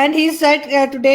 And he said today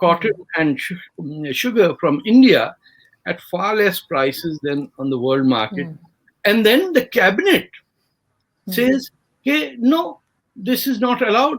cotton and sugar from India at far less prices than on the world market. And then the cabinet says, hey, no, this is not allowed.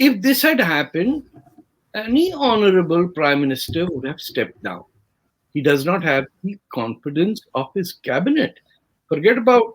If this had happened, any honorable prime minister would have stepped down. He does not have the confidence of his cabinet. Forget about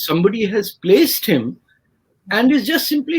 somebody has placed him and is just simply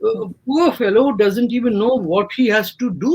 poor fellow doesn't even know what he has to do.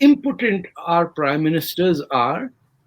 impotent our prime ministers are,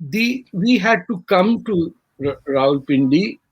we had to come to Rawalpindi,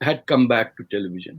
had come back to television.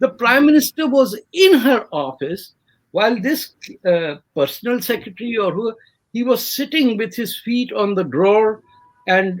The Prime Minister was in her office while this personal secretary or who, he was sitting with his feet on the drawer and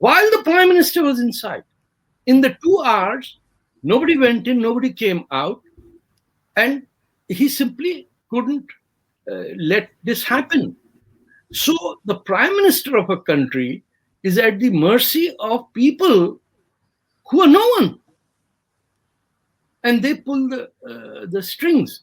While the Prime Minister was inside, in the 2 hours, nobody went in, nobody came out, and he simply couldn't let this happen. So the Prime Minister of a country is at the mercy of people who are no one, and they pull the strings.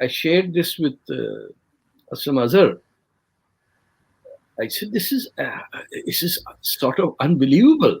I shared this with Aslam Azhar. I said this is sort of unbelievable.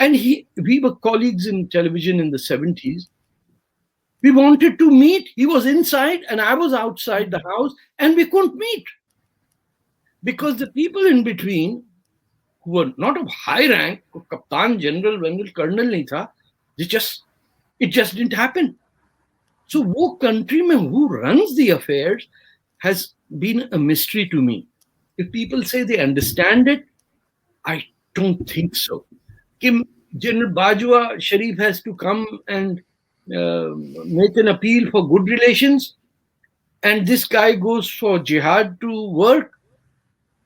and we were colleagues in television in the 70s. We wanted to meet. He was inside and I was outside the house, and we couldn't meet because the people in between who were not of high rank, Captain, General, Colonel nahi tha, it just didn't happen. So wo country mein who runs the affairs has been a mystery to me. If people say they understand it, I don't think so. General Bajwa Sharif has to come and make an appeal for good relations, and this guy goes for jihad to work.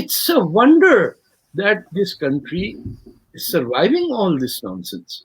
It's a wonder that this country is surviving all this nonsense.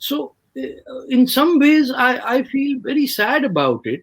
So in some ways I feel very sad about it.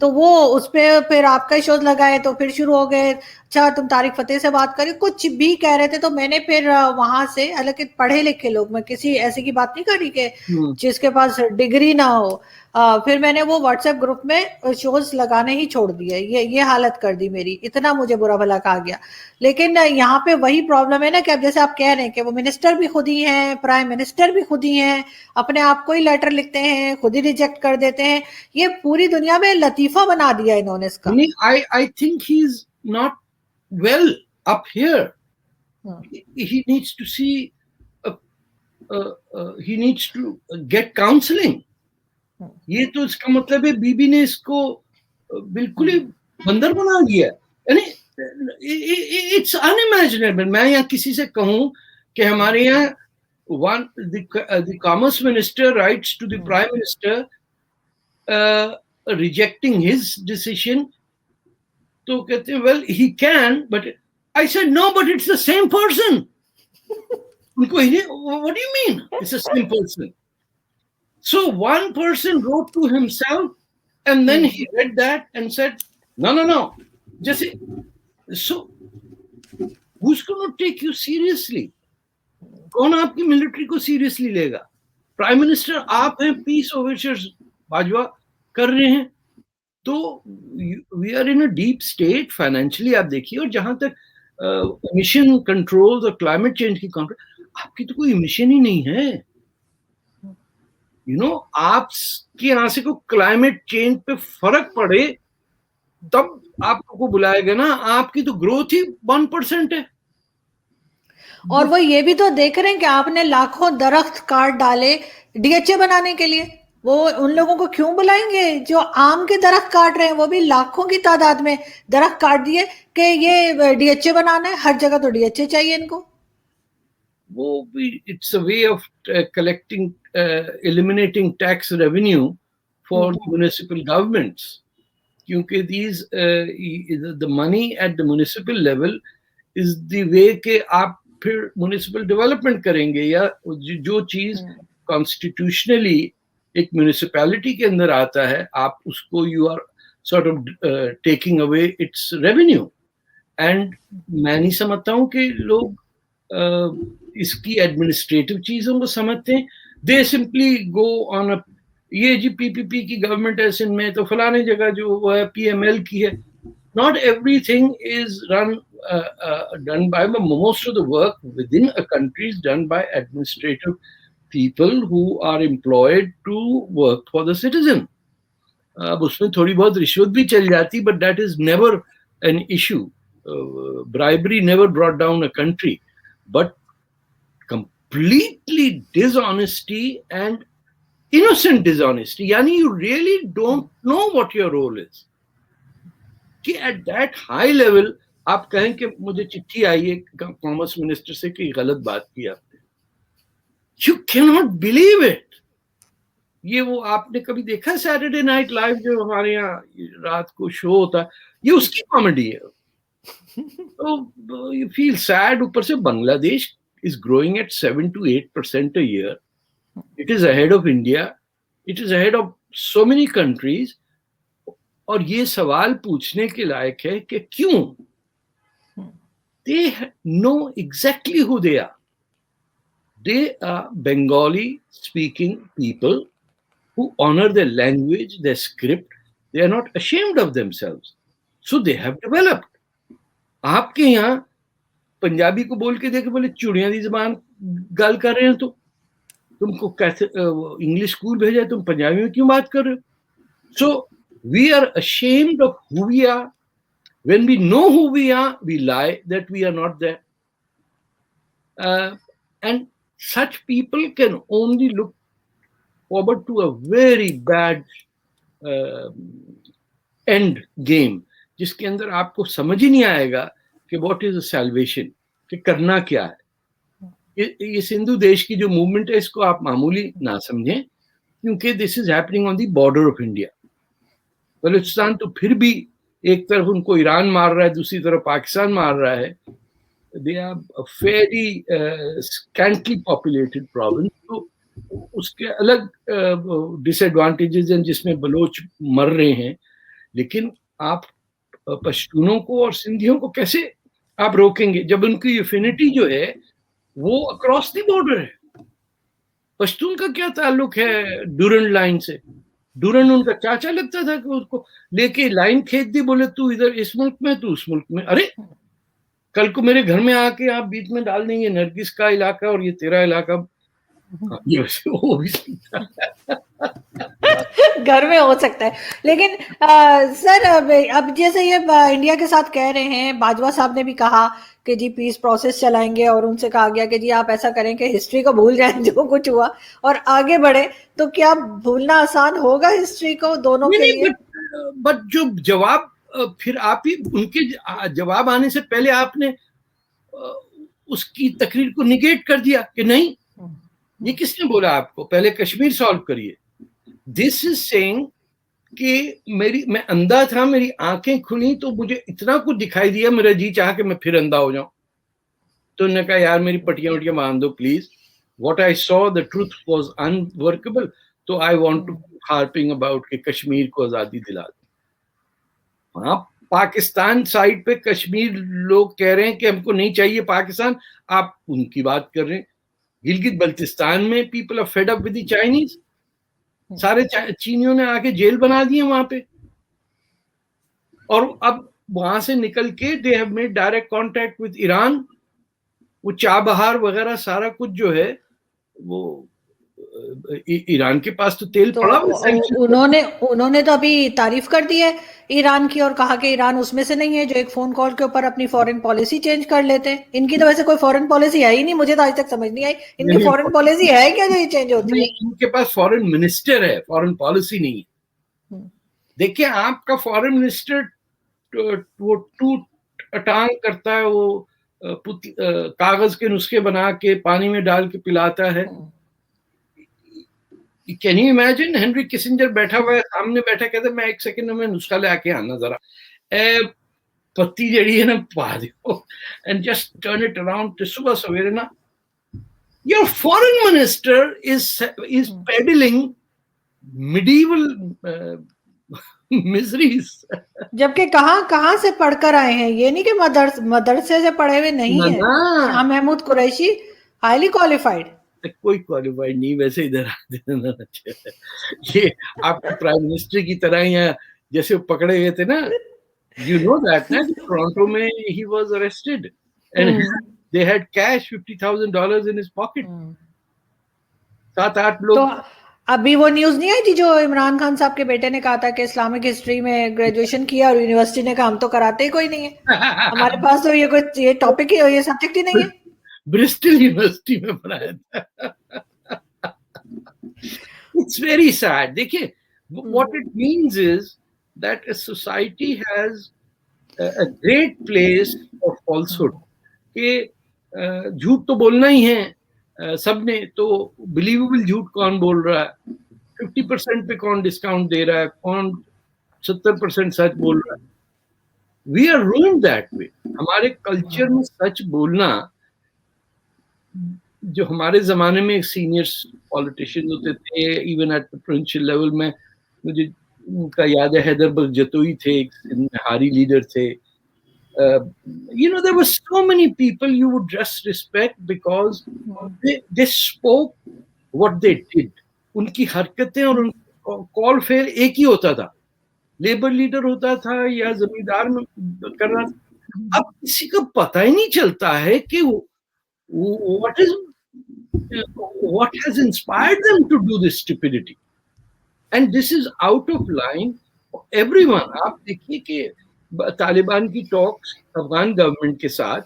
تو وہ اس پہ پھر آپ کا shows لگائے تو پھر شروع ہو گئے اچھا تم طارق فتح سے بات کری, کچھ بھی کہہ رہے تھے. تو میں نے پھر وہاں سے, حالانکہ پڑھے لکھے لوگ, میں کسی ایسے کی بات نہیں کر رہی کہ جس کے پاس ڈگری نہ ہو, پھر میں نے وہ واٹس ایپ گروپ میں شوز لگانے ہی چھوڑ دیے. یہ حالت کر دی میری, اتنا مجھے برا بھلا کہا گیا. لیکن یہاں پہ وہی پرابلم ہے نا کہ اب جیسے آپ کہہ رہے ہیں کہ وہ منسٹر بھی خود ہی ہیں, پرائم منسٹر بھی خود ہی ہیں, اپنے آپ کو ہی لیٹر لکھتے ہیں, خود ہی ریجیکٹ کر دیتے ہیں. یہ پوری دنیا میں لطیفہ بنا دیا انہوں نے اس کا. I think he's not well up here. He needs to see, he needs to get counseling. یہ تو اس کا مطلب ہے بی بی نے اس کو بالکل ہی بندر بنا دیا. یعنی اٹس unimaginable. میں یہاں کسی سے کہوں کہ ہمارے یہاں the commerce minister writes to the prime minister rejecting his decision, تو کہتے ہیں well he can, but I said no, but it's the same person. ان کو what do you mean it's the same person? So one person wrote to himself and then he read that and said no جیسے so who's going to take you seriously? کون آپ کی military کو seriously لے گا؟ Prime minister آپ ہیں, پیس اوورچرز باجوہ کر رہے ہیں. تو we are in a deep state financially. آپ دیکھیے, اور جہاں تک ایمیشن کنٹرول اور کلائمیٹ چینج کی کنٹرول, آپ کی تو کوئی ایمیشن ہی نہیں ہے. آپ کے یہاں سے کوئی کلائمیٹ چینج پہ فرق پڑے تب آپ کو بلائے گا نا. آپ کی تو گروتھ ہی 1% ہے. اور وہ یہ بھی تو دیکھ رہے ہیں کہ آپ نے لاکھوں درخت کاٹ ڈالے ڈی ایچ اے بنانے کے لیے. وہ ان لوگوں کو کیوں بلائیں گے جو آم کے درخت کاٹ رہے ہیں؟ وہ بھی لاکھوں کی تعداد میں درخت کاٹ دیے کہ یہ ڈی ایچ اے بنانا ہے. ہر جگہ تو ڈی ایچ اے چاہیے ان کو. وہ بھی it's a way of collecting eliminating tax revenue for municipal governments. کیونکہ the money at the municipal level is the way کہ آپ پھر municipal development کریں گے, یا جو چیز constitutionally ایک municipality کے اندر آتا ہے آپ اس کو you are sort of taking away its revenue. And میں نہیں سمجھتا ہوں کہ لوگ اس کی ایڈمنسٹریٹو چیزوں کو سمجھتے ہیں. They simply go on a یہ جی پی پی پی کی گورنمنٹ ہے سندھ میں تو فلانے جگہ جو وہ ہے پی ایم ایل کی ہے. Not everything is done by, most of the work within a country is done by administrative people who are employed to work for the citizen. اب اس میں تھوڑی بہت رشوت بھی چل جاتی, but that is never an issue. Bribery never brought down a country, but completely dishonesty and innocent dishonesty. Yani you really don't know what your role is. کہ at that high level آپ کہیں کہ مجھے چٹھی آئی ہے commerce minister سے کہ غلط بات کی آپ نے. You cannot believe it. یہ وہ آپ نے کبھی دیکھا سیٹرڈے نائٹ لائیو جو ہمارے یہاں رات کو شو ہوتا ہے, یہ اس کی کامیڈی ہے. تو you feel sad. اوپر سے بنگلہ دیش is growing at 7 to 8% a year. It is ahead of India. It is ahead of so many countries. اور یہ سوال پوچھنے کے لائق ہے کہ کیوں؟ They know exactly who they are. They are Bengali speaking people who honor their language, their script. They are not ashamed of themselves. So they have developed. آپ کے یہاں پنجابی کو بول کے دیکھے بولے چوڑیاں دی زبان گل کر رہے ہیں, تو تم کو کیسے انگلش اسکول بھیجا, تم پنجابی میں کیوں بات کر رہے ہو؟ So we are ashamed of who we are. When we know who we are, we lie that we are not there. And such people can only look forward to a very bad end game, جس کے اندر آپ کو سمجھ ہی نہیں آئے گا کہ what is the salvation, کہ کرنا کیا ہے. یہ سندھو دیش کی جو موومنٹ ہے اس کو آپ معمولی نہ سمجھیں, کیونکہ this is happening on the border of India. Balochistan تو پھر بھی ایک طرف ان کو ایران مار رہا ہے, دوسری طرف پاکستان مار رہا ہے. They are a fairly scantily populated province. تو اس کے الگ ڈس ایڈوانٹیجز ہیں جس میں بلوچ مر رہے ہیں. لیکن آپ پشتونوں کو اور سندھیوں کو کیسے آپ روکیں گے جب ان کی افینٹی جو ہے وہ اکراس دی بارڈر ہے؟ پشتون کا کیا تعلق ہے ڈورنڈ لائن سے؟ ڈورنڈ ان کا چاچا لگتا تھا کہ اس کو لے کے لائن کھینچ دی، بولے تو ادھر اس ملک میں تو اس ملک میں. ارے کل کو میرے گھر میں آ کے آپ بیچ میں ڈال دیں گے نرگس کا علاقہ اور یہ تیرا علاقہ. گھر میں ہو سکتا ہے. لیکن سر اب جیسے یہ انڈیا کے ساتھ کہہ رہے ہیں، باجوہ صاحب نے بھی کہا کہ جی پیس پروسیس چلائیں گے، اور ان سے کہا گیا کہ جی آپ ایسا کریں کہ ہسٹری کو بھول جائیں جو کچھ ہوا اور آگے بڑھیں. تو کیا بھولنا آسان ہوگا ہسٹری کو دونوں کے لیے؟ بٹ جو جواب پھر آپ ہی ان کے جواب آنے سے پہلے آپ نے اس کی تقریر کو نگیٹ کر دیا کہ نہیں، یہ کس نے بولا آپ کو پہلے کشمیر سالو کریے. دس از سینگ کہ میں اندھا تھا، میری آنکھیں کھلی تو مجھے اتنا کچھ دکھائی دیا، میرا جی چاہا کہ میں پھر اندھا ہو جاؤں. تو انہوں نے کہا یار میری پٹیاں وٹیاں باندھ دو please. What I saw, the truth was unworkable. تو I want to harping about کہ کشمیر کو آزادی دلا دو. ہاں پاکستان سائڈ پہ کشمیر لوگ کہہ رہے ہیں کہ ہم کو نہیں چاہیے پاکستان، آپ ان کی بات کر رہے ہیں. گلگت بلتستان میں people are fed up with the Chinese. سارے چینیوں نے آ کے جیل بنا دیے وہاں پہ، اور اب وہاں سے نکل کے they have made direct contact with Iran. وہ چابہار وغیرہ سارا کچھ جو ہے وہ ایران کے پاس تو تیل پڑا. انہوں نے تو ابھی تعریف کر دی ہے ایران کی، اور کہا کہ ایران اس میں سے نہیں ہے جو ایک فون کال کے اوپر اپنی فورن پالیسی چینج کر لیتے. ان کی تو ویسے کوئی فورن پالیسی ہے ہی نہیں، مجھے تو آج تک سمجھ نہیں آئی ان کی فورن پالیسی ہے کیا جو یہ چینج ہوتی ہے. ان کے پاس فورن منسٹر ہے، فورن پالیسی نہیں ہے. دیکھیں آپ کا فورن منسٹر وہ ٹوٹ اٹانگ کرتا ہے، وہ کاغذ کے نسخے بنا کے پانی میں ڈال کے پلاتا ہے. Can you imagine Henry Kissinger بیٹھا ہوا ہے سامنے بیٹھا، کہتا ہے میں ایک سیکنڈ میں نسخہ لے کے آنا ذرا، پتی جڑی ہے نا پا دو and just turn it around. صبح سویرے نا your foreign minister is peddling medieval miseries. جبکہ کہاں سے پڑھ کر آئے ہیں، یہ نہیں کہ مدرسے سے پڑھے ہوئے نہیں ہیں. Shah Mahmood Qureshi highly qualified. کوئی کوالیفائڈ نہیں ویسے ادھر یہ آپ کے پرائم منسٹر کی طرح ہی جیسے پکڑے گئے تھے نا. You know that نا ٹورانٹو میں he was arrested and they had cash $50,000 in his pocket. 7-8 لوگ. تو ابھی وہ نیوز نہیں آئی تھی جو عمران خان صاحب کے بیٹے نے کہا تھا کہ اسلامک ہسٹری میں گریجویشن کیا اور یونیورسٹی نے کہا ہم تو کراتے ہی کوئی نہیں ہے، ہمارے پاس تو یہ ٹاپک ہی یہ سبجیکٹ ہی نہیں ہے. برسٹل یونیورسٹی میں پڑھایا تھا. It's very sad. دیکھیں what it means is that a society has a great place for falsehood. کہ جھوٹ تو بولنا ہی ہے سب نے، تو بلیویبل جھوٹ کون بول رہا ہے، 50% پہ کون ڈسکاؤنٹ دے رہا ہے، کون 70% سچ بول رہا ہے. We are ruined that way. ہمارے کلچر میں سچ بولنا، جو ہمارے زمانے میں سینئر پالیٹیشین ہوتے تھے ایون ایٹ پروونشل لیول میں، مجھے ان کا یاد ہے حیدر بگجتوئی تھے، ہاری لیڈر تھے. there were so many people you would just respect because they spoke what they did. ان کی حرکتیں اور ان کال فیر ایک ہی ہوتا تھا، لیبر لیڈر ہوتا تھا یا زمیندار میں کر رہا تھا. اب کسی کو پتہ ہی نہیں چلتا ہے کہ what has inspired them to do this stupidity, and this is out of line for everyone. آپ دیکھیے کہ طالبان کی ٹاکس افغان گورنمنٹ کے ساتھ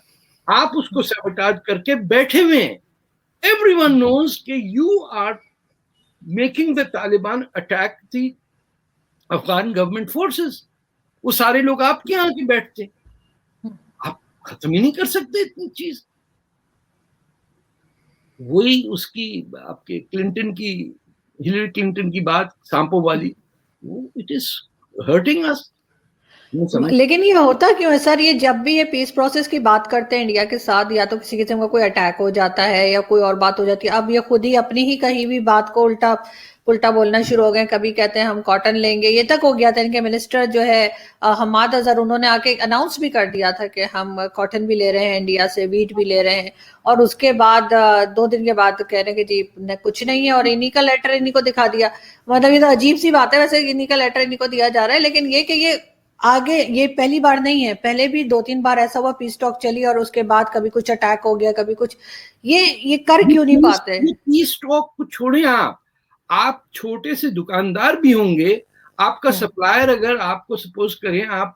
آپ اس کو سیبوٹاج کر کے بیٹھے ہوئے ہیں. Everyone knows کہ you are making the Taliban attack the Afghan government forces. وہ سارے لوگ آپ کے یہاں کے بیٹھتے، آپ ختم ہی نہیں کر سکتے اتنی چیز. وہی اس کی آپ کے کلنٹن کی، ہلری کلنٹن کی بات سانپو والی، it is hurting us. لیکن یہ ہوتا کیوں ہے سر؟ یہ جب بھی یہ پیس پروسیس کی بات کرتے ہیں انڈیا کے ساتھ، یا تو کسی قسم کا کوئی اٹیک ہو جاتا ہے یا کوئی اور بات ہو جاتی ہے، اب یہ خود ہی اپنی ہی کہیں بھی بات کو الٹا پلٹا بولنا شروع ہو گئے. کبھی کہتے ہیں ہم کاٹن لیں گے، یہ تک ہو گیا تھا ان کے منسٹر جو ہے حماد اظہر، انہوں نے آ کے اناؤنس بھی کر دیا تھا کہ ہم کاٹن بھی لے رہے ہیں انڈیا سے، ویٹ بھی لے رہے ہیں، اور اس کے بعد 2 دن کے بعد کہہ رہے ہیں کہ جی کچھ نہیں ہے، اور انہی کا لیٹر انہی کو دکھا دیا. مطلب یہ تو عجیب سی بات ہے، ویسے انہی کا لیٹر انہی کو دیا جا رہا ہے، لیکن یہ کہ یہ آگے، یہ پہلی بار نہیں ہے، پہلے بھی 2-3 بار ایسا ہوا پیس ٹاک چلی اور اس کے بعد کبھی کچھ اٹیک ہو گیا، کبھی کچھ. یہ کر کیوں نہیں پاتے؟ یہ پیس ٹاک کو چھوڑیں، آپ چھوٹے سے دکاندار بھی ہوں گے، آپ کا سپلائر اگر آپ کو سپوز کریں آپ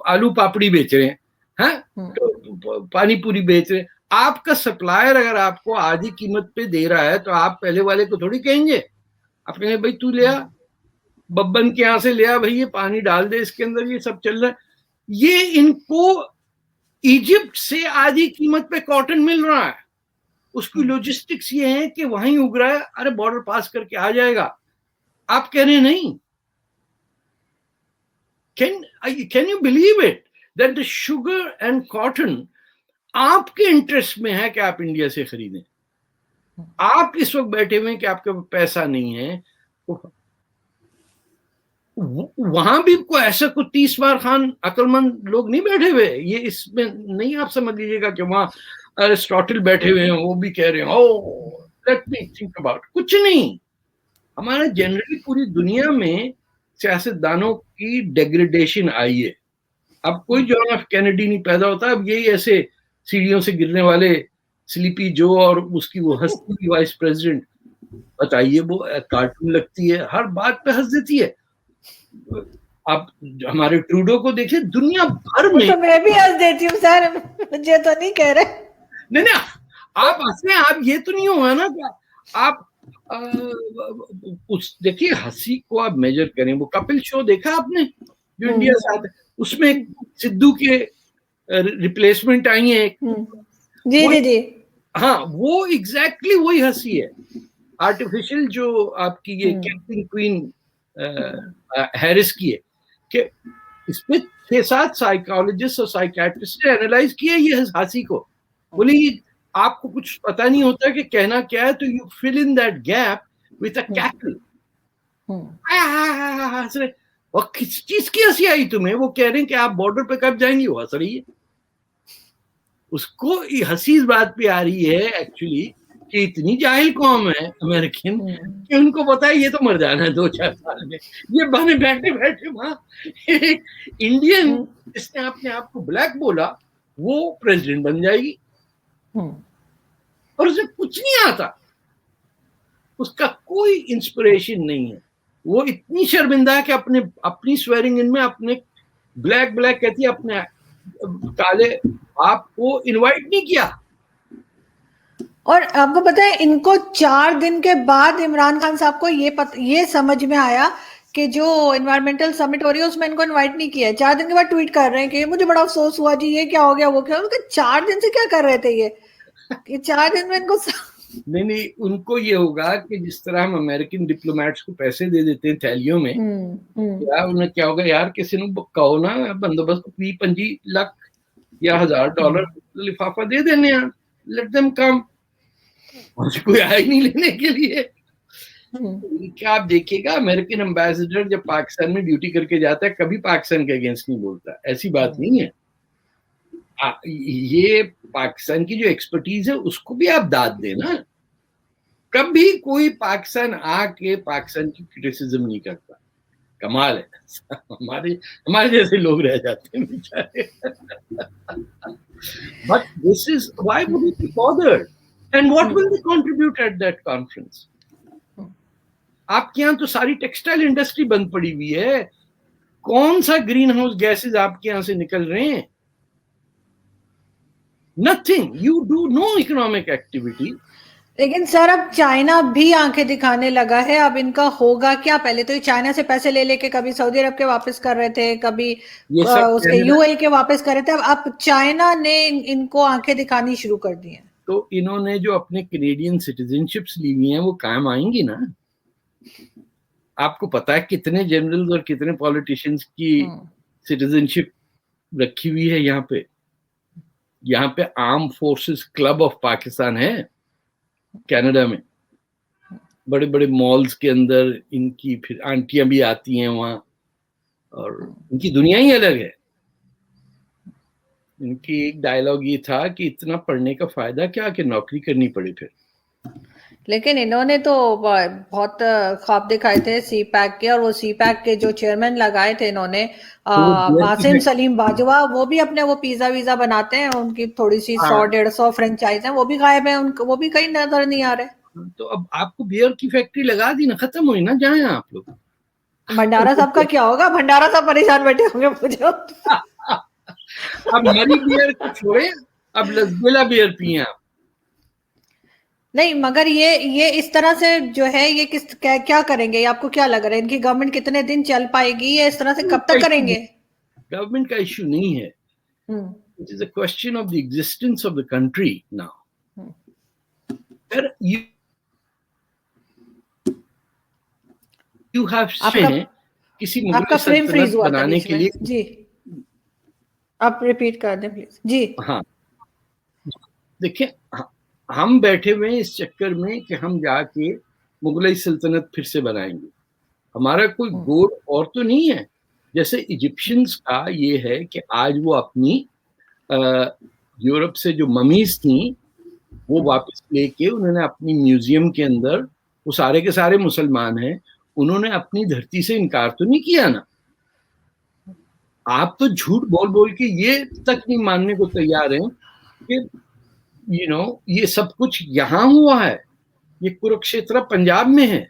آلو پاپڑی بیچ رہے ہیں، پانی پوری بیچ رہے ہیں، آپ کا سپلائر اگر آپ کو آدھی قیمت پہ دے رہا ہے تو آپ پہلے والے کو تھوڑی کہیں گے، آپ کہیں گے بھائی تو لیا ببن کے یہاں سے لیا، بھائی یہ پانی ڈال دے اس کے اندر، یہ سب چل رہا ہے. یہ ان کو ایجپٹ سے آدھی قیمت پہ کاٹن مل رہا ہے، اس کی لوجسٹکس یہ ہے کہ وہیں اگ رہا ہے، ارے بارڈر پاس کر کے آ جائے گا. آپ کہہ رہے ہیں نہیں. Can you believe it that the sugar and cotton آپ کے انٹرسٹ میں ہے کہ آپ انڈیا سے خریدیں؟ آپ اس وقت بیٹھے ہوئے کہ آپ کے پیسہ نہیں ہے، وہاں بھی کوئی ایسا کوئی 30 بار خان عقل مند لوگ نہیں بیٹھے ہوئے. یہ اس میں نہیں آپ سمجھ لیجیے گا کہ وہاں ارسٹاٹل بیٹھے ہوئے ہیں، وہ بھی کہہ رہے ہیں let me think about. کچھ نہیں. ہمارا جنرلی پوری دنیا میں سیاست دانوں کی ڈیگریڈیشن آئی ہے. اب کوئی جان ایف کینیڈی نہیں پیدا ہوتا، اب یہی ایسے سیڑھیوں سے گرنے والے سلیپی جو اور اس کی وہ ہنستی وائس پریزیڈنٹ، بتائیے وہ کارٹون لگتی ہے، ہر بات پہ ہنس دیتی ہے. آپ ہمارے ٹروڈو کو دیکھیں، دنیا بھر میں. تو میں بھی ہنس دیتی ہوں سر، مجھے تو نہیں کہہ رہے. نہیں آپ ہنسیں، آپ یہ تو نہیں ہوگا نا کہ آپ دیکھیے ہنسی کو آپ میجر کریں. وہ کپل شو دیکھا آپ نے جو انڈیا سے آتا ہے، اس میں سدھو کے ریپلیسمنٹ آئی ہیں. جی جی جی ہاں، وہ ایگزیکٹلی وہی ہنسی ہے آرٹیفیشل جو آپ کی یہ کیپٹن کوئین ہیرس کی ہے، کہ اس میں 6-7 سائیکالوجسٹ اور سائیکیٹرسٹ نے اینالائز کیا یہ ہنسی کو. بولے آپ کو کچھ پتا نہیں ہوتا کہ کہنا کیا ہے، تو you fill in that gap with a cackle. اور کس چیز کی ہنسی آئی تمہیں؟ وہ کہہ رہے ہیں کہ آپ بارڈر پہ کب جائیں گی، وہ ہنس رہی ہے. اس کو ہنسی اس بات پہ آ رہی ہے ایکچولی کہ اتنی جاہل قوم ہے امریکن کہ ان کو پتا ہے یہ تو مر جانا ہے 2-4 سال میں. یہ بنے بیٹھے بیٹھے وہاں انڈین جس نے اپنے آپ کو بلیک بولا وہ پریزیڈنٹ بن جائے گی، اور اسے کچھ نہیں آتا، اس کا کوئی انسپریشن نہیں ہے. وہ اتنی شرمندہ ہے کہ اپنی سویرنگ ان میں اپنے بلیک کہتی ہے، اپنے کالے آپ کو انوائٹ نہیں کیا. اور آپ کو پتا ہے ان کو 4 دن کے بعد عمران خان صاحب کو یہ سمجھ میں آیا کہ جو انوائرمنٹل سمٹ ہو رہی ہے اس میں ان کو انوائٹ نہیں کیا ہے. 4 دن کے بعد ٹویٹ کر رہے ہیں کہ مجھے بڑا افسوس ہوا جی، یہ کیا ہو گیا وہ کیا. 4 دن سے کیا کر رہے تھے یہ 4 دن میں ان کو نہیں ان کو یہ ہوگا کہ جس طرح ہم امریکن ڈپلومیٹس کو پیسے دے دیتے ہیں تھیلیوں میں، انہیں کیا ہوگا یار کسی نے کہو نا بندوبست کو 25 لاکھ یا $1000 لفافہ دے دینے ہیں، لیٹ دم کم. کوئی آئے نہیں لینے کے لیے. کیا آپ دیکھیے گا امریکن امبیسڈر جب پاکستان میں ڈیوٹی کر کے جاتا ہے کبھی پاکستان کے اگینسٹ نہیں بولتا، ایسی بات نہیں ہے. یہ پاکستان کی جو ایکسپرٹیز ہے اس کو بھی آپ داد دیں نا. کبھی کوئی پاکستان آ کے پاکستان کی کرٹیسزم نہیں کرتا. کمال ہے، ہمارے جیسے لوگ رہ جاتے ہیں بیچارے. But this is why would you be bothered? And what will they contribute at that conference? آپ کے یہاں تو ساری ٹیکسٹائل انڈسٹری بند پڑی ہوئی ہے. کون سا گرین ہاؤس گیسز آپ کے یہاں سے نکل رہے ہیں؟ Nothing. You do no economic activity. لیکن سر اب چائنا بھی آنکھیں دکھانے لگا ہے. اب ان کا ہوگا کیا؟ پہلے تو یہ چائنا سے پیسے لے کے کبھی سعودی عرب کے واپس کر رہے تھے، کبھی اس کے یو اے کے واپس کر رہے تھے. اب چائنا نے ان کو آنکھیں دکھانی شروع کر دی ہیں. تو انہوں نے جو اپنے کینیڈین سٹیزن شپس لی ہوئی ہیں وہ کام آئیں گی نا. آپ کو پتا ہے کتنے جنرلز اور کتنے پالیٹیشینز کی سٹیزنشپ رکھی ہوئی ہے یہاں پہ. یہاں پہ arm forces club of Pakistan ہے کینیڈا میں. بڑے بڑے مالز کے اندر ان کی پھر آنٹیاں بھی آتی ہیں وہاں, اور ان کی دنیا ہی الگ ہے. ان کی ایک ڈائلاگ یہ تھا کہ اتنا پڑھنے کا فائدہ کیا کہ نوکری کرنی پڑے پھر. لیکن انہوں نے تو بہت خواب دکھائے تھے سی پیک کے, اور وہ سی پیک کے جو چیئرمین لگائے تھے انہوں نے باسم سلیم باجوہ, وہ بھی اپنے وہ پیزا ویزا بناتے ہیں, ان کی تھوڑی سی 100-150 فرینچائز ہیں, وہ بھی غائب ہیں, وہ بھی کہیں نظر نہیں آ رہے. تو اب آپ کو بیئر کی فیکٹری لگا دی نا, ختم ہوئی نا, جائیں آپ لوگ. بھنڈارا صاحب کا کیا ہوگا؟ بھنڈارا صاحب پریشان بیٹھے ہوں گے مجھے. اب مری بیئر کو چھوڑے, اب لزبیلا بیئر پیئیں آپ. نہیں مگر یہ اس طرح سے جو ہے یہ کیا کریں گے؟ آپ کو کیا لگ رہا ہے ان کی گورنمنٹ کتنے دن چل پائے گی؟ یہ اس طرح سے کب تک کریں گے؟ گورنمنٹ کا ایشو نہیں ہے. It is a question of the existence of the country now. You have کسی مغل سلطنت بنانے کے لیے. جی آپ ریپیٹ کر دیں پلیز. جی ہاں دیکھیں, ہم بیٹھے ہوئے ہیں اس چکر میں کہ ہم جا کے مغلیہ سلطنت پھر سے بنائیں گے. ہمارا کوئی گول اور تو نہیں ہے. جیسے ایجپشنز کا یہ ہے کہ آج وہ اپنی یورپ سے جو ممیز تھیں وہ واپس لے کے انہوں نے اپنی میوزیم کے اندر, وہ سارے کے سارے مسلمان ہیں, انہوں نے اپنی دھرتی سے انکار تو نہیں کیا نا. آپ تو جھوٹ بول بول کے یہ تک نہیں ماننے کو تیار ہیں کہ یہ سب کچھ یہاں ہوا ہے. یہ کرکشیتر پنجاب میں ہے,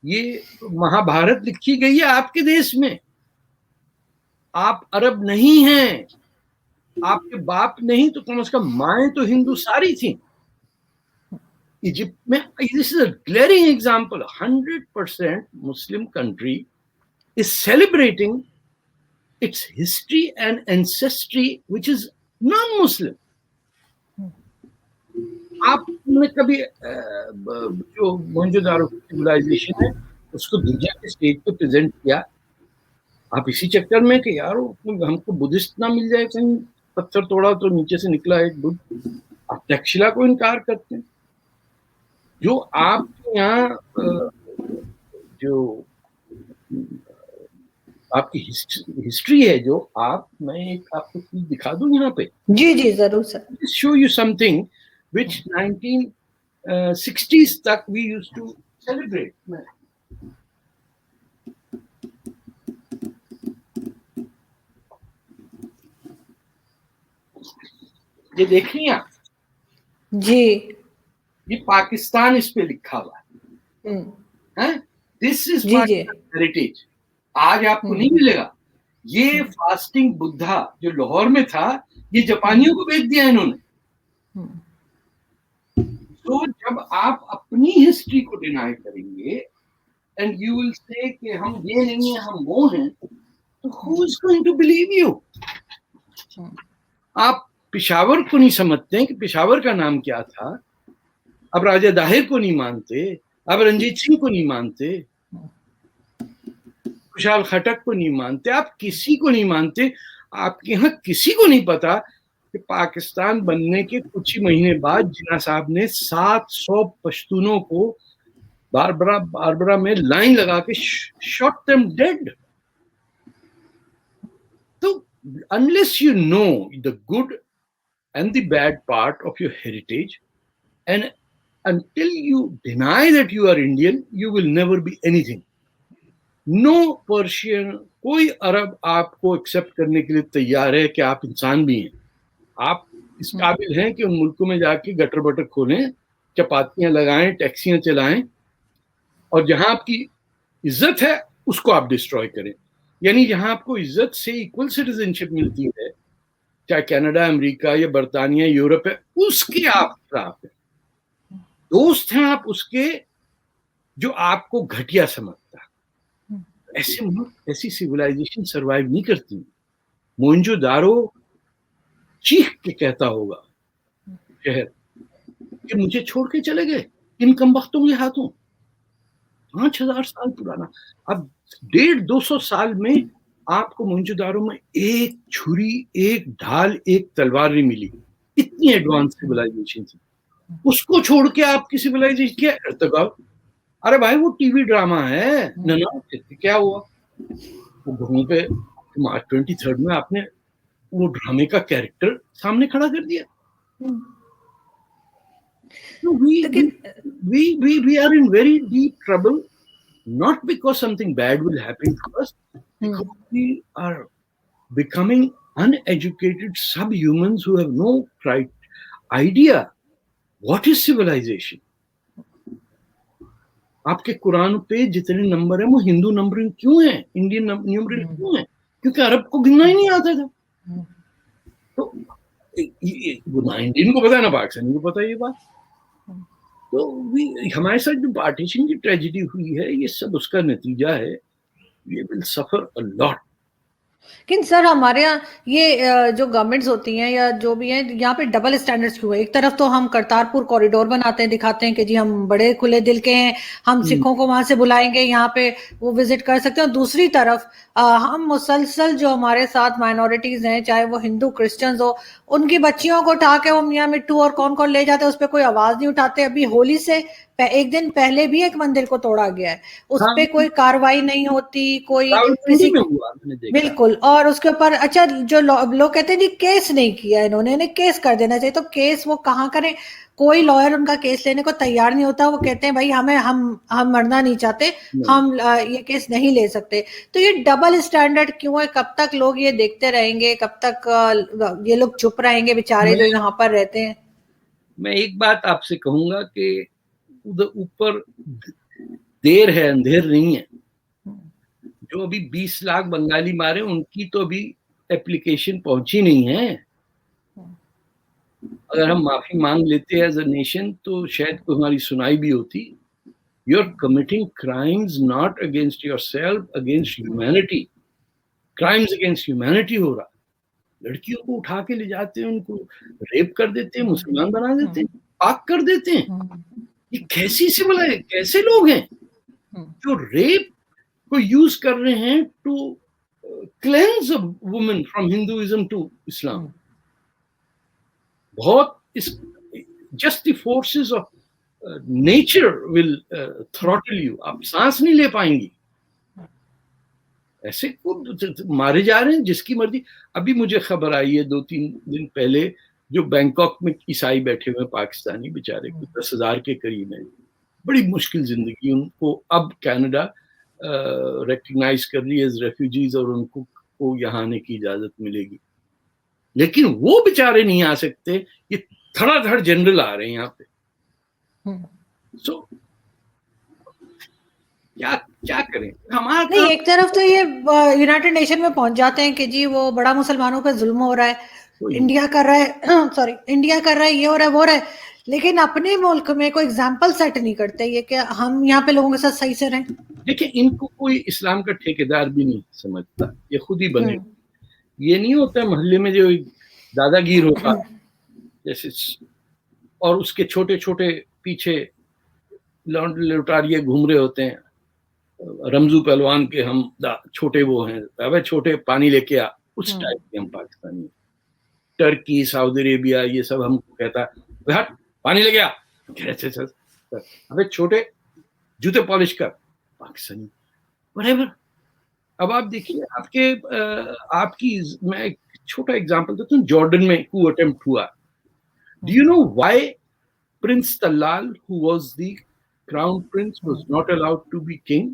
یہ مہا بھارت لکھی گئی ہے آپ کے دیش میں. آپ عرب نہیں ہیں, آپ کے باپ نہیں تو کم از کم مائیں تو ہندو ساری تھیں. ایجپٹ میں this is a glaring example. 100% Muslim country is celebrating its history and ancestry which is non-Muslim. آپ نے کبھی جو موہنجو داڑو سیولائزیشن ہے اس کو دنیا کے اسٹیج پہ پریزنٹ کیا. آپ اسی چکر میں کہ یار ہم کو بدھسٹ نہ مل جائے, کہیں پتھر توڑا تو نیچے سے نکلا ایک بدھ, آپ تکشلا کو انکار کرتے ہیں. جو آپ کے یہاں جو آپ کی ہسٹری ہے, جو میں ایک آپ کو چیز دکھا دوں یہاں پہ. جی جی ضرور sir. Show you something which 1960s تک we used to celebrate. یہ دیکھیں آپ. جی یہ پاکستان اس پہ لکھا ہوا ہے. دس از ہیریٹیج. آج آپ کو نہیں ملے گا. یہ فاسٹنگ بدھا جو لاہور میں تھا, یہ جاپانیوں کو بیچ دیا انہوں نے. تو جب آپ اپنی ہسٹری کو ڈینائی کریں گے اینڈ یو ول سے کہ ہم یہ نہیں ہیں ہم وہ ہیں, تو who is going to believe you? آپ پشاور کو نہیں سمجھتے کہ پشاور کا نام کیا تھا. اب راجہ داہر کو نہیں مانتے, اب رنجیت سنگھ کو نہیں مانتے, خوشحال خٹک کو نہیں مانتے, آپ کسی کو نہیں مانتے. آپ کے یہاں کسی کو نہیں پتا کہ پاکستان بننے کے کچھ ہی مہینے بعد جناح صاحب نے 700 پشتونوں کو باربرا میں لائن لگا کے شاٹ them dead. تو unless you know the good and the bad part of your heritage, and until you deny that you are Indian, you will never be anything. No Persian, کوئی عرب آپ کو accept کرنے کے لیے تیار ہے کہ آپ انسان بھی ہیں. آپ اس قابل ہیں کہ ان ملکوں میں جا کے گٹر بٹر کھولیں, چپاتیاں لگائیں, ٹیکسیاں چلائیں, اور جہاں آپ کی عزت ہے اس کو آپ ڈسٹروائے کریں. یعنی جہاں آپ کو عزت سے ایکول سٹیزن شپ ملتی ہے, چاہے کینیڈا, امریکہ یا برطانیہ, یورپ ہے, اس کے آپ خلاف ہیں, دوست ہیں آپ اس کے جو آپ کو گھٹیا سمجھتا. ایسے ملک, ایسی سیولائزیشن سروائیو نہیں کرتی. موہنجو داڑو چیخ کے کہتا ہوگا شہر کہ مجھے چھوڑ کے چلے گئے ان کم بختوں کے ہاتھوں. 5000 سال پرانا. اب 150-200 سال میں آپ کو موہنجو-داڑو میں ایک چھری، ایک ڈھال، ایک تلوار نہیں ملی. اتنی ایڈوانس سیولائزیشن تھی. اس کو چھوڑ کے آپ کی سیولائزیشن کیا ارتقا؟ ارے بھائی وہ ٹی وی ڈرامہ ہے نا. کیا ہوا وہ گھوڑوں پہ مارچ 23 میں آپ نے وہ ڈرامے کا کیریکٹر سامنے کھڑا کر دیا. We are in very deep trouble, not because something bad will happen to us, because we are becoming uneducated subhumans who have no right idea what is civilization. آپ کے قرآن پہ جتنے نمبر ہیں وہ ہندو نمبرنگ کیوں ہیں، انڈین نمبرنگ کیوں ہیں؟ کیونکہ عرب کو گننا ہی نہیں آتا تھا. تو وہ نہ انڈین کو پتا نہ پاکستانی کو پتا یہ بات. تو ہمارے ساتھ جو پارٹیشن کی ٹریجڈی ہوئی ہے یہ سب اس کا نتیجہ ہے. We will suffer a lot. لیکن سر ہمارے یہاں یہ جو گورنمنٹس ہوتی ہیں یا جو بھی ہیں یہاں پہ ڈبل اسٹینڈرڈس کیوں ہے؟ ایک طرف تو ہم کرتارپور کوریڈور بناتے ہیں، دکھاتے ہیں کہ جی ہم بڑے کھلے دل کے ہیں، ہم سکھوں کو وہاں سے بلائیں گے، یہاں پہ وہ وزٹ کر سکتے ہیں، اور دوسری طرف ہم مسلسل جو ہمارے ساتھ مائنورٹیز ہیں، چاہے وہ ہندو کرسچنز ہو، ان کی بچیوں کو اٹھا کے وہ میاں مٹھو اور کون کون لے جاتے ہیں، اس پہ کوئی آواز نہیں اٹھاتے. ابھی ہولی سے ایک دن پہلے بھی ایک مندر کو توڑا گیا ہے، اس پہ کوئی کاروائی نہیں ہوتی، کوئی کسی کو بالکل. اور اس کے اوپر اچھا جو لوگ کہتے ہیں جی کیس نہیں کیا انہوں نے، انہیں کیس کر دینا چاہیے. تو کیس وہ کہاں کریں؟ کوئی لائر ان کا کیس لینے کو تیار نہیں ہوتا. وہ کہتے ہیں بھائی ہم مرنا نہیں چاہتے، ہم یہ کیس نہیں لے سکتے. تو یہ ڈبل اسٹینڈرڈ کیوں ہے؟ کب تک لوگ یہ دیکھتے رہیں گے؟ کب تک یہ لوگ چپ رہیں گے بیچارے جو یہاں پر رہتے ہیں؟ میں ایک بات آپ سے کہوں گا کہ اوپر دیر ہے اندھیر نہیں ہے. جو ابھی 20 لاکھ بنگالی مارے ان کی تو ابھی اپلیکیشن پہنچی نہیں ہے. اگر ہم معافی مانگ لیتے ایز اے نیشن تو شاید کو ہماری سنائی بھی ہوتی. You are committing crimes not against yourself, against humanity. Crimes against humanity ہو رہا. لڑکیوں کو اٹھا کے لے جاتے ہیں، ان کو ریپ کر دیتے ہیں، مسلمان بنا دیتے ہیں، پاک کر دیتے ہیں. یہ کیسی سول ہے؟ کیسے لوگ ہیں جو ریپ کو یوز کر رہے ہیں to cleanse women from Hinduism to Islam. بہت just the forces of nature will throttle you. آپ سانس نہیں لے پائیں گی. ایسے مارے جا رہے ہیں جس کی مرضی. ابھی مجھے خبر آئی ہے 2-3 دن پہلے، جو بینکاک میں عیسائی بیٹھے ہوئے پاکستانی بیچارے 10,000 کے قریب ہیں، بڑی مشکل زندگی. ان کو اب کینیڈا ریکگنائز کر لی ایز ریفیوجیز اور ان کو یہاں آنے کی اجازت ملے گی. لیکن وہ بیچارے نہیں آ سکتے. یہ دھڑا دھڑ جنرل آ رہے ہیں یہاں پہ. سو کیا کریں؟ نہیں، ایک طرف تو یہ یونائٹڈ نیشن میں پہنچ جاتے ہیں کہ جی وہ بڑا مسلمانوں پہ ظلم ہو رہا ہے، انڈیا کر رہا ہے انڈیا کر رہا ہے، یہ ہو رہا ہے وہ ہو رہا ہے، لیکن اپنے ملک میں کوئی اگزامپل سیٹ نہیں کرتے یہ کہ ہم یہاں پہ لوگوں کے ساتھ صحیح سے رہیں. دیکھیں ان کو کوئی اسلام کا ٹھیکیدار بھی نہیں سمجھتا، یہ خود ہی بنے. یہ نہیں ہوتا محلے میں جو دادا گیر ہوتا جیسے، اور اس کے چھوٹے چھوٹے پیچھے لوٹاریے گھوم رہے ہوتے ہیں. رمزو پہلوان کے ہم چھوٹے وہ ہیں، ابے چھوٹے پانی لے کے آ. اس ٹائپ کے ہم پاکستانی. ٹرکی، سعودی عربیہ، یہ سب ہم کو کہتا ہٹ پانی لے کے آ. ابے چھوٹے جوتے پالش کر. پاکستانی whatever. اب آپ دیکھیے آپ کی میں ایک چھوٹا ایگزامپل دیتا ہوں. جارڈن میں کو اٹمپٹ ہوا. Do you know why prince Talal who was the crown prince was not allowed to be king?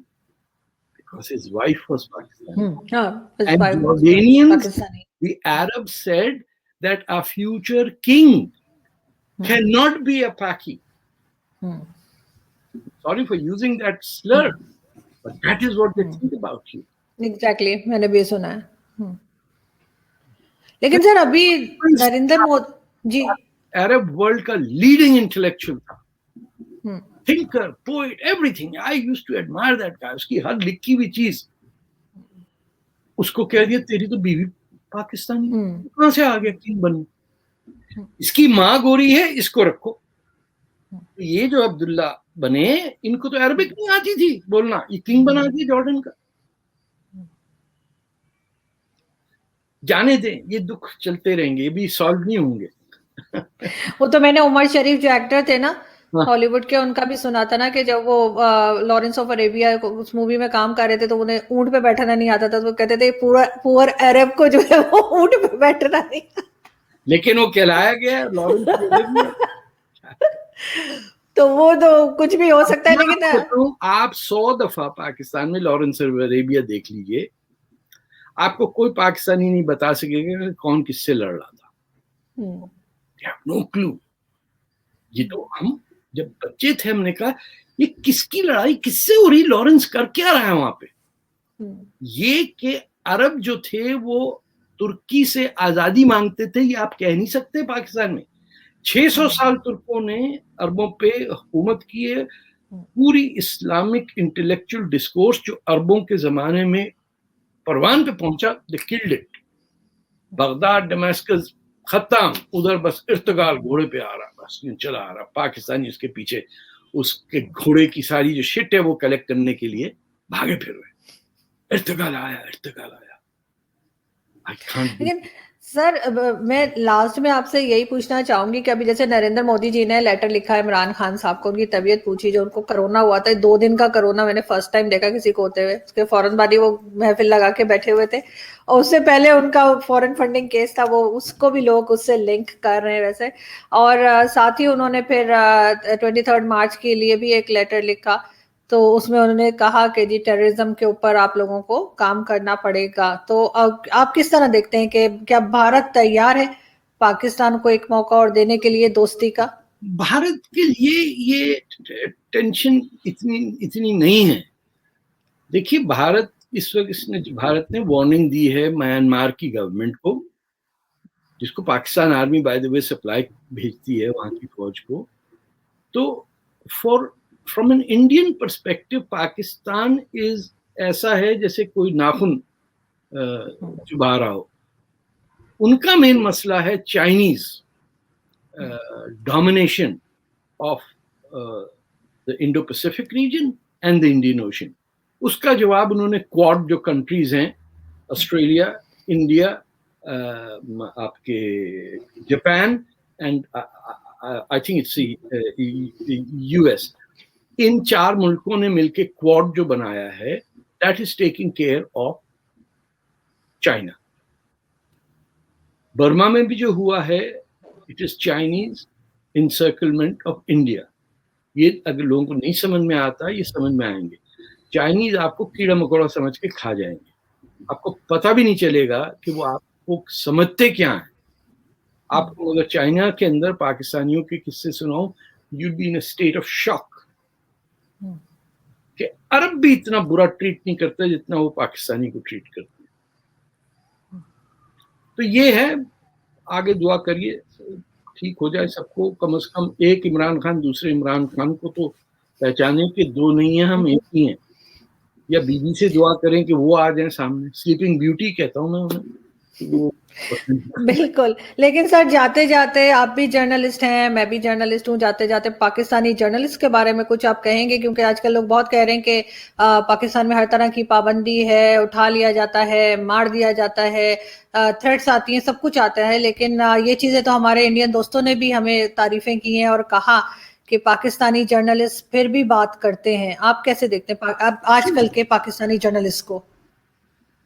Because his wife was Pakistani. And Jordanians, the Arabs said that a future king cannot be a Paki. Sorry for using that slur, but that is what they think about you. Exactly, میں نے بھی سنا ہے. لیکن sir ابھی Narendra Modi ji Arab world کا leading intellectual تھا. Thinker, poet, everything. I use to admire that guy. اس کی ہر لکھی ہوئی چیز. اس کو کہہ دیا تیری تو بیوی پاکستانی، کہاں سے آ گیا کنگ بننے؟ اس کی ماں گوری ہے، اس کو رکھو. یہ جو عبداللہ بنے ان کو تو عربک نہیں آتی تھی بولنا, یہ کنگ بنا دیا جارڈن کا. جانے دیں, یہ دکھ چلتے رہیں گے, یہ بھی سالو نہیں ہوں گے. وہ تو میں نے عمر شریف جو ایکٹر تھے نا ہالی ووڈ کے, ان کا بھی سنا تھا نا کہ جب وہ لارنس آف اریبیا اس مووی میں کام کر رہے تھے تو انہیں اونٹ پہ بیٹھنا نہیں آتا تھا, تو وہ کہتے تھے پور عرب کو جو ہے وہ اونٹ پہ بیٹھنا نہیں. لیکن وہ کہلایا گیا لارنس آف اریبیا. تو وہ تو کچھ بھی ہو سکتا ہے, لیکن آپ 100 دفعہ پاکستان میں لارنس آف اریبیا دیکھ لیجئے, آپ کو کوئی پاکستانی نہیں بتا سکے گا کہ کون کس سے لڑ رہا تھا. نو کلو. یہ تو ہم جب بچے تھے ہم نے کہا یہ کس کی لڑائی کس سے ہو رہی, لارنس کر کیا رہا ہے وہاں پہ. یہ کہ عرب جو تھے وہ ترکی سے آزادی مانگتے تھے, یہ آپ کہہ نہیں سکتے پاکستان میں. 600 سال ترکوں نے عربوں پہ حکومت کی ہے. پوری اسلامک انٹلیکچوئل ڈسکورس جو عربوں کے زمانے میں پروان پہ پہنچا, they killed it. بغداد, ڈمیسکس ختم, ادھر بس ارتگال گھوڑے پہ آ رہا, بس چلا آ رہا. پاکستانی اس کے پیچھے اس کے گھوڑے کی ساری جو شٹ ہے وہ کلیکٹ کرنے کے لیے بھاگے پھر رہے. ارتگال آیا, ارتگال آیا. لیکن سر میں لاسٹ میں آپ سے یہی پوچھنا چاہوں گی کہ ابھی جیسے نریندر مودی جی نے لیٹر لکھا ہے عمران خان صاحب کو, ان کی طبیعت پوچھی, جو ان کو کرونا ہوا تھا, 2 دن کا کرونا میں نے فرسٹ ٹائم دیکھا کسی کو ہوتے ہوئے. اس کے فوراً بعد ہی وہ محفل لگا کے بیٹھے ہوئے تھے, اور اس سے پہلے ان کا فورن فنڈنگ کیس تھا, وہ اس کو بھی لوگ اس سے لنک کر رہے ہیں ویسے. اور ساتھ ہی انہوں نے پھر 23 مارچ کے لیے بھی ایک لیٹر لکھا, تو اس میں انہوں نے کہا کہ جی ٹیررزم کے اوپر آپ لوگوں کو کام کرنا پڑے گا. تو آپ کس طرح دیکھتے ہیں کہ کیا بھارت تیار ہے پاکستان کو ایک موقع اور دینے کے لیے دوستی کا؟ بھارت کے لیے یہ ٹینشن اتنی نہیں ہے. دیکھیے بھارت اس وقت بھارت نے وارننگ دی ہے میانمار کی گورنمنٹ کو, جس کو Pakistan army by the way supply بھیجتی ہے وہاں کی فوج کو. تو from an Indian perspective Pakistan is ایسا ہے جیسے کوئی ناخن چبا رہا ہو. ان کا مین مسئلہ ہے Chinese domination of the Indo Pacific region and the Indian Ocean. اس کا جواب انہوں نے کوڈ جو کنٹریز ہیں, آسٹریلیا, انڈیا, آپ کے Japan and I think it's U S, ان 4 ملکوں نے مل کے کوڈ جو بنایا ہے, that is taking care of China. Burma میں بھی جو ہوا ہے, it is Chinese encirclement of India. یہ اگر لوگوں کو نہیں سمجھ میں آتا, یہ سمجھ میں آئیں گے. چائنیز آپ کو کیڑا مکوڑا سمجھ کے کھا جائیں گے, آپ کو پتہ بھی نہیں چلے گا کہ وہ آپ کو سمجھتے کیا ہیں. آپ کو اگر چائنا کے اندر پاکستانیوں کے قصے سناؤں, you'd be in a state of shock کہ عرب بھی اتنا برا ٹریٹ نہیں کرتا جتنا وہ پاکستانی کو ٹریٹ کرتے ہیں. تو یہ ہے, آگے دعا کریے ٹھیک ہو جائے سب کو. کم از کم ایک عمران خان دوسرے عمران خان کو تو پہچانے کہ 2 نہیں ہیں, ہم ایک ہی ہیں. یا بی بی سے دعا کریں کہ وہ آ جائیں سامنے. سلیپنگ بیوٹی کہتا ہوں میں انہیں. بالکل. لیکن سر جاتے جاتے, آپ بھی جرنلسٹ ہیں, میں بھی جرنلسٹ ہوں, جاتے جاتے پاکستانی جرنلسٹ کے بارے میں کچھ آپ کہیں گے؟ کیونکہ آج کل لوگ بہت کہہ رہے ہیں کہ پاکستان میں ہر طرح کی پابندی ہے, اٹھا لیا جاتا ہے, مار دیا جاتا ہے, تھریٹس آتی ہیں, سب کچھ آتا ہے. لیکن یہ چیزیں تو ہمارے انڈین دوستوں نے بھی ہمیں تعریفیں کی ہیں اور کہا کہ پاکستانی جرنلسٹ پھر بھی بات کرتے ہیں. آپ کیسے دیکھتے ہیں آج کل کے پاکستانی جرنلسٹ کو؟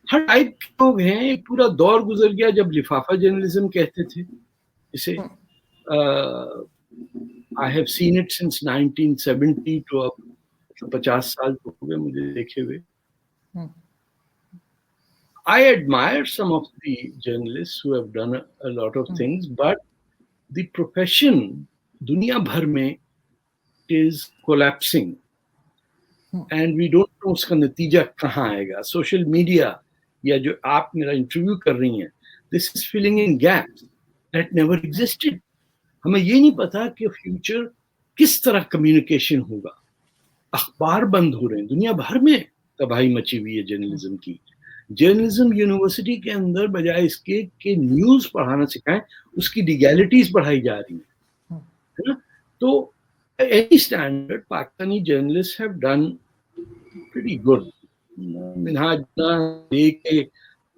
ہر ٹائپ کے لوگ ہیں. ایک پورا دور گزر گیا جب لفافہ جرنلزم کہتے تھے اسے. I have seen it since 1970 to 50 سال ہو گئے مجھے دیکھے ہوئے. I admire some of the journalists who have done a lot of things, but the profession دنیا بھر میں is collapsing and we don't know اس کا نتیجہ کہاں آئے گا. سوشل میڈیا یا جو آپ میرا انٹرویو کر رہی ہیں, this is filling in gaps that never existed. ہمیں یہ نہیں پتا کہ فیوچر کس طرح کمیونیکیشن ہوگا. اخبار بند ہو رہے ہیں, دنیا بھر میں تباہی مچی ہوئی ہے جرنلزم کی. جرنلزم یونیورسٹی کے اندر بجائے اس کے کہ نیوز پڑھانا سکھائیں, اس کی لیگیلٹیز پڑھائی جا رہی ہیں. تو any standard, Pakistani journalists have done pretty good. Minhaj ke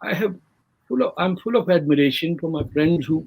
I'm full of admiration for my friends who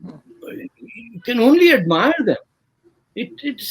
you can only admire them. It's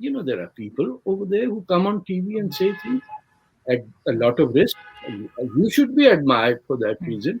You know, there are people over there who come on TV and say things at a lot of risk. You should be admired for that reason.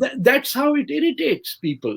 But that's how it irritates people.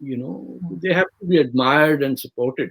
You know, they have to be admired and supported.